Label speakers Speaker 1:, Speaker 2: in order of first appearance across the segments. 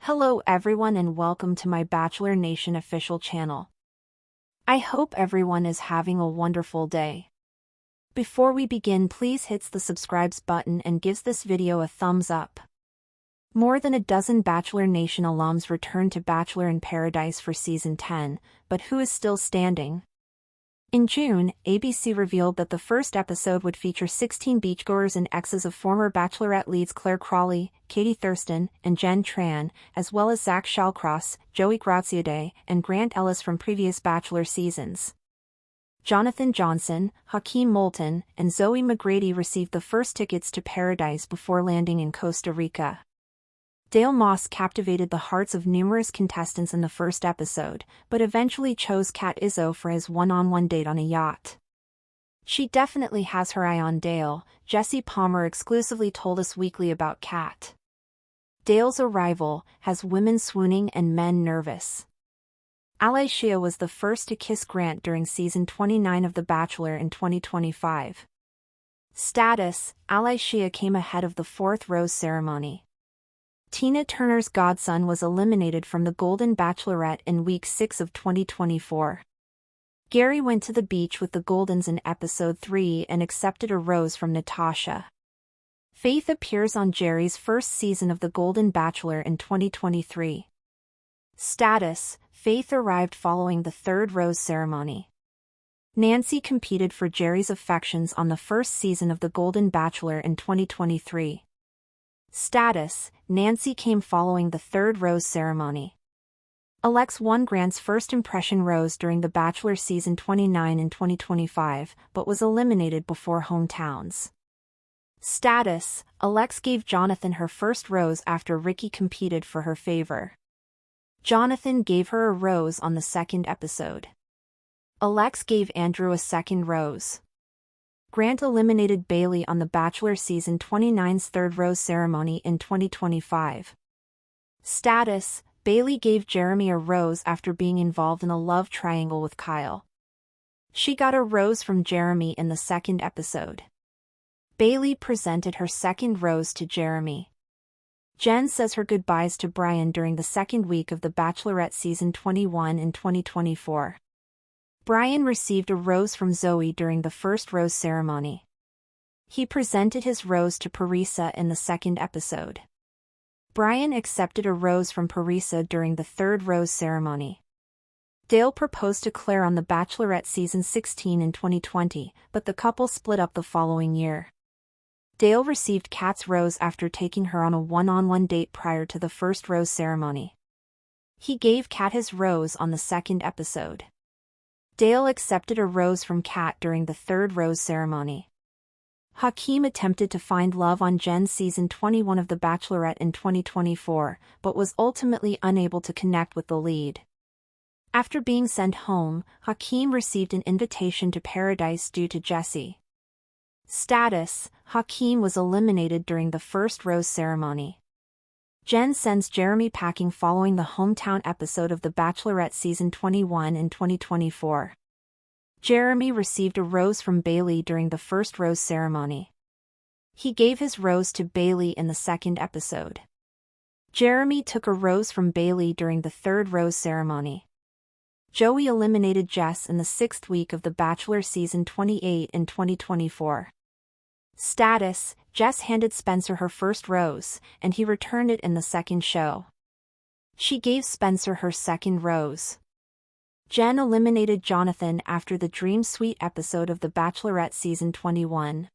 Speaker 1: Hello everyone and welcome to my Bachelor Nation official channel. I hope everyone is having a wonderful day. Before we begin, please hit the subscribe button and gives this video a thumbs up. More than a dozen Bachelor Nation alums returned to Bachelor in Paradise for Season 10, but who is still standing? In June, ABC revealed that the first episode would feature 16 beachgoers and exes of former Bachelorette leads Claire Crawley, Katie Thurston, and Jen Tran, as well as Zach Shallcross, Joey Graziadei, and Grant Ellis from previous Bachelor seasons. Jonathan Johnson, Hakeem Moulton, and Zoe McGrady received the first tickets to Paradise before landing in Costa Rica. Dale Moss captivated the hearts of numerous contestants in the first episode, but eventually chose Kat Izzo for his one-on-one date on a yacht. She definitely has her eye on Dale, Jesse Palmer exclusively told Us Weekly about Kat. Dale's arrival has women swooning and men nervous. Alicia was the first to kiss Grant during Season 29 of The Bachelor in 2025. Status: Alicia came ahead of the fourth rose ceremony. Tina Turner's godson was eliminated from the Golden Bachelorette in Week 6 of 2024. Gary went to the beach with the Goldens in Episode 3 and accepted a rose from Natasha. Faith appears on Jerry's first season of The Golden Bachelor in 2023. Status: Faith arrived following the third rose ceremony. Nancy competed for Jerry's affections on the first season of The Golden Bachelor in 2023. Status: Nancy came following the third rose ceremony. Alex won Grant's first impression rose during The Bachelor Season 29 in 2025, but was eliminated before hometowns. Status: Alex gave Jonathan her first rose after Ricky competed for her favor. Jonathan gave her a rose on the second episode. Alex gave Andrew a second rose. Grant eliminated Bailey on The Bachelor Season 29's third rose ceremony in 2025. Status: Bailey gave Jeremy a rose after being involved in a love triangle with Kyle. She got a rose from Jeremy in the second episode. Bailey presented her second rose to Jeremy. Jen says her goodbyes to Brian during the second week of The Bachelorette Season 21 in 2024. Brian received a rose from Zoe during the first rose ceremony. He presented his rose to Parisa in the second episode. Brian accepted a rose from Parisa during the third rose ceremony. Dale proposed to Claire on The Bachelorette Season 16 in 2020, but the couple split up the following year. Dale received Kat's rose after taking her on a one-on-one date prior to the first rose ceremony. He gave Kat his rose on the second episode. Dale accepted a rose from Kat during the third rose ceremony. Hakeem attempted to find love on Jen's Season 21 of The Bachelorette in 2024, but was ultimately unable to connect with the lead. After being sent home, Hakeem received an invitation to Paradise due to Jesse. Status: Hakeem was eliminated during the first rose ceremony. Jen sends Jeremy packing following the hometown episode of The Bachelorette Season 21 in 2024. Jeremy received a rose from Bailey during the first rose ceremony. He gave his rose to Bailey in the second episode. Jeremy took a rose from Bailey during the third rose ceremony. Joey eliminated Jess in the sixth week of The Bachelor Season 28 in 2024. Status: Jess handed Spencer her first rose, and he returned it in the second show. She gave Spencer her second rose. Jen eliminated Jonathan after the Dream Suite episode of The Bachelorette Season 21.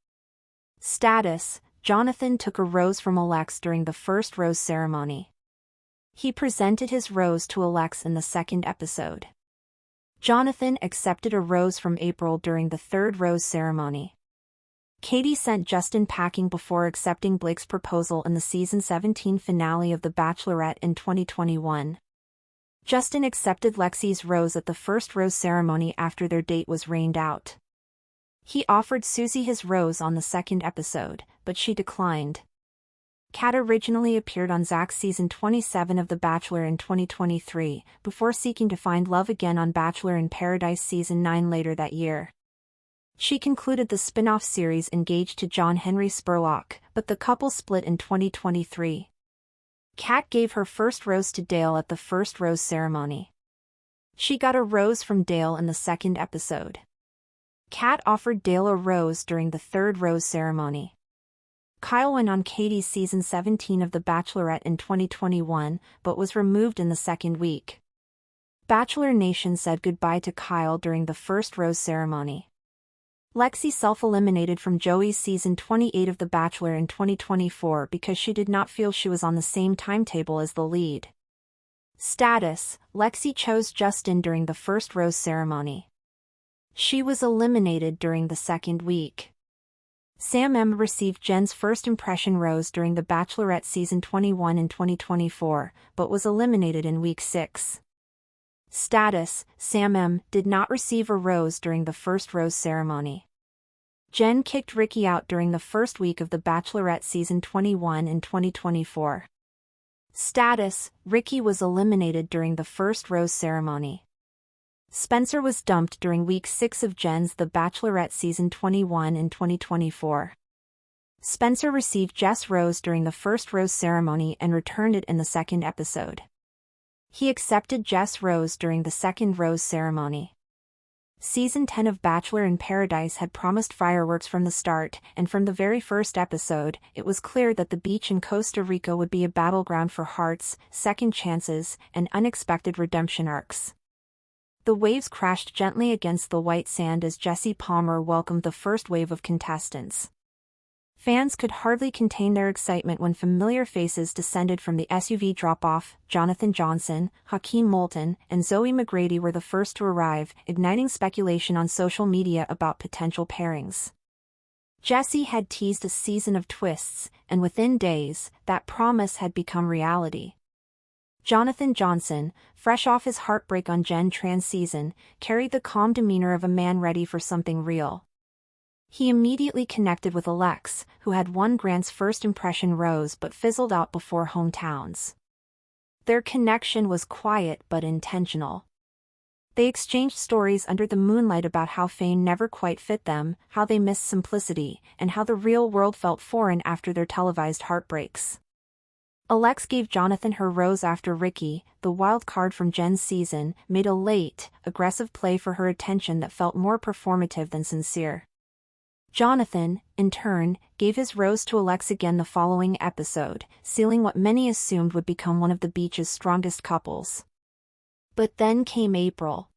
Speaker 1: Status: Jonathan took a rose from Alex during the first rose ceremony. He presented his rose to Alex in the second episode. Jonathan accepted a rose from April during the third rose ceremony. Katie sent Justin packing before accepting Blake's proposal in the Season 17 finale of The Bachelorette in 2021. Justin accepted Lexi's rose at the first rose ceremony after their date was rained out. He offered Susie his rose on the second episode, but she declined. Kat originally appeared on Zach's Season 27 of The Bachelor in 2023, before seeking to find love again on Bachelor in Paradise Season 9 later that year. She concluded the spin-off series engaged to John Henry Spurlock, but the couple split in 2023. Kat gave her first rose to Dale at the first rose ceremony. She got a rose from Dale in the second episode. Kat offered Dale a rose during the third rose ceremony. Kyle went on Katie's season 17 of The Bachelorette in 2021, but was removed in the second week. Bachelor Nation said goodbye to Kyle during the first rose ceremony. Lexi self-eliminated from Joey's season 28 of The Bachelor in 2024 because she did not feel she was on the same timetable as the lead. Status: Lexi chose Justin during the first rose ceremony. She was eliminated during the second week. Sam M received Jen's first impression rose during The Bachelorette season 21 in 2024, but was eliminated in week 6. Status: Sam M did not receive a rose during the first rose ceremony. Jen kicked Ricky out during the first week of The Bachelorette season 21 in 2024. Status: Ricky was eliminated during the first rose ceremony. Spencer was dumped during week 6 of Jen's The Bachelorette season 21 in 2024. Spencer received Jess' rose during the first rose ceremony and returned it in the second episode. He accepted Jess' rose during the second rose ceremony. Season 10 of Bachelor in Paradise had promised fireworks from the start, and from the very first episode, it was clear that the beach in Costa Rica would be a battleground for hearts, second chances, and unexpected redemption arcs. The waves crashed gently against the white sand as Jesse Palmer welcomed the first wave of contestants. Fans could hardly contain their excitement when familiar faces descended from the SUV drop-off. Jonathan Johnson, Hakeem Moulton, and Zoe McGrady were the first to arrive, igniting speculation on social media about potential pairings. Jesse had teased a season of twists, and within days, that promise had become reality. Jonathan Johnson, fresh off his heartbreak on Jen Tran's season, carried the calm demeanor of a man ready for something real. He immediately connected with Alex, who had won Grant's first impression rose but fizzled out before hometowns. Their connection was quiet but intentional. They exchanged stories under the moonlight about how fame never quite fit them, how they missed simplicity, and how the real world felt foreign after their televised heartbreaks. Alex gave Jonathan her rose after Ricky, the wild card from Jen's season, made a late, aggressive play for her attention that felt more performative than sincere. Jonathan, in turn, gave his rose to Alex again the following episode, sealing what many assumed would become one of the beach's strongest couples. But then came April.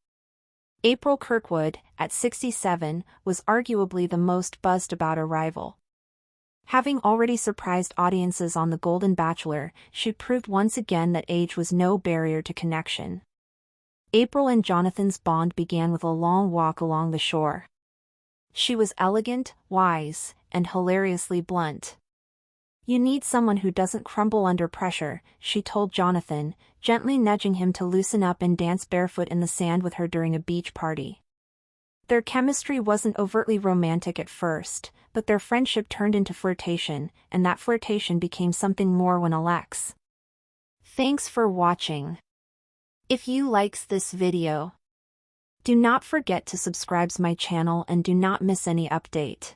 Speaker 1: April Kirkwood, at 67, was arguably the most buzzed about arrival. Having already surprised audiences on The Golden Bachelor, she proved once again that age was no barrier to connection. April and Jonathan's bond began with a long walk along the shore. She was elegant, wise, and hilariously blunt. "You need someone who doesn't crumble under pressure," she told Jonathan, gently nudging him to loosen up and dance barefoot in the sand with her during a beach party. Their chemistry wasn't overtly romantic at first, but their friendship turned into flirtation, and that flirtation became something more when Alex. Thanks for watching. If you likes this video, do not forget to subscribe my channel and do not miss any update.